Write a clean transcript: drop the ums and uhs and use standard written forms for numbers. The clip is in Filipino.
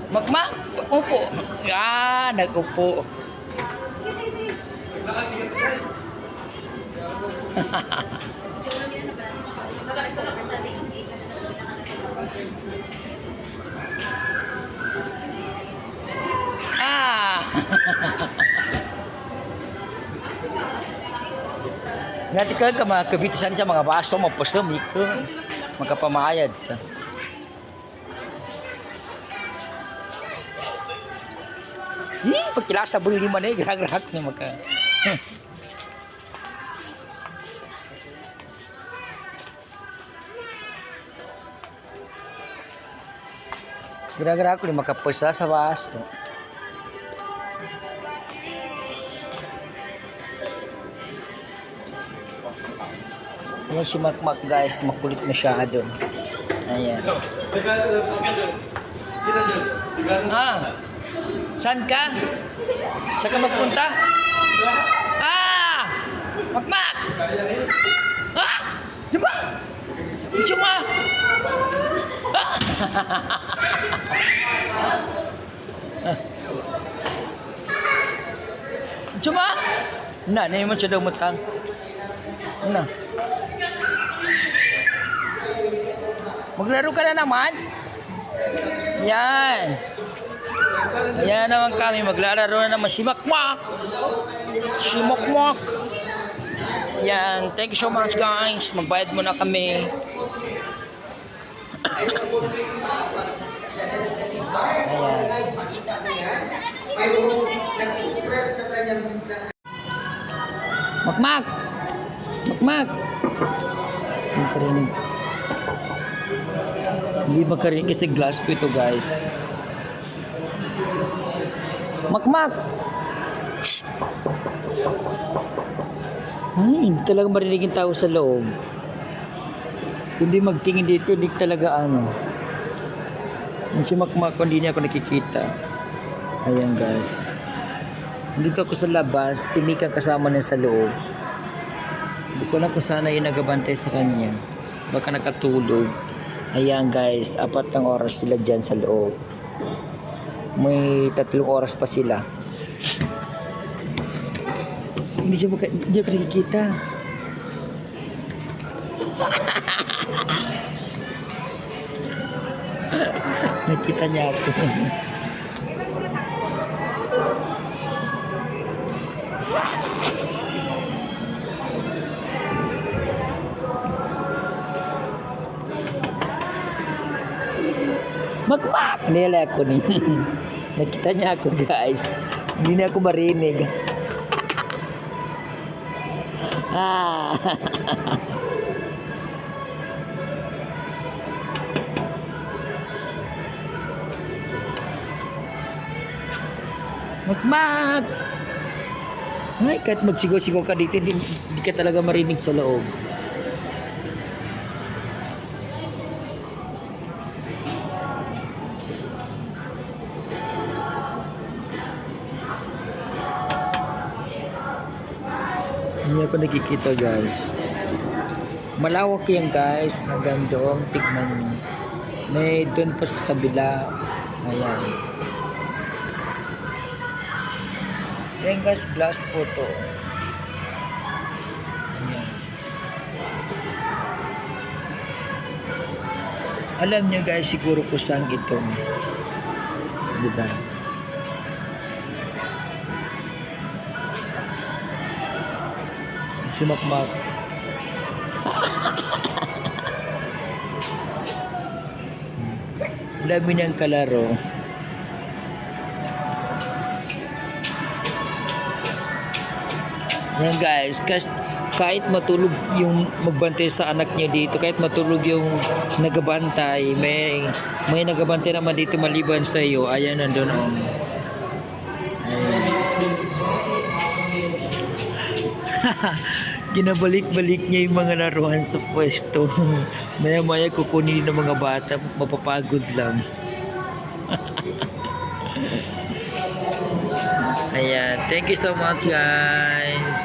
Magma, upo. Ah, nag-upo. Ah. Ngati ka makabitisan sa mga baso, mapasami ka. Magkapamayad ka. Pagkilasa buli ni manay, gerag-gerag ni maka. Gerag-gerag ni makapasa sa baso. Yan si Makmak guys, makulit masyado. Ayan. Ah, saan ka? Saan ka magpunta? Ah! Makmak! Ah! Diba? Diba? Ah! Diba? Na, naman siya daw matang. Na. Maglaro ka na naman? Yan. Ayan naman kami. Maglalaro na naman si Makmak. Si Makmak. Yan. Thank you so much guys. Magbayad muna kami. Ayan. Makmak. Makmak. Magkarinig. Hindi magkarinig kasi glass po ito guys. Makmak! Shh! Ay, hindi talaga marinig yung tao sa loob. Kundi magtingin dito, hindi talaga ano. Yung si Makmak, hindi niya ako nakikita. Ayan guys. Dito ako sa labas, si Mika kasama niya sa loob. Hindi ko alam kung sana yung nagabantay sa kanya. Baka nakatulog. Ayan guys, 4 oras sila dyan sa loob. May 3 oras pa sila. Hindi siya nakikita. Nakita niya ako. Makmak! Nila ako ni. Nakita niya ako guys. Hindi niya ako marinig. Ah. Makmak! Ay, kahit magsigaw-sigaw ka dito, hindi ka talaga marinig sa loob. Hindi ako nakikita guys. Malawak yan guys. Hanggang doon. Tignan nyo. May doon pa sa kabila. Ayan. Ayan guys. Glass po to. Ayan. Alam nyo guys siguro kung saan ito. Diba? Si Makmak. Dami niyang kalaro. Yan guys, kahit matulog yung magbantay sa anak niya dito, kahit matulog yung nagabantay, may nagabantay naman dito maliban sa iyo. Ayan, nandun oh. Ayan. Ginabalik-balik niya yung mga laruan sa pwesto. Maya-maya kukunin ng mga bata, mapapagod lang. Ayan, thank you so much guys.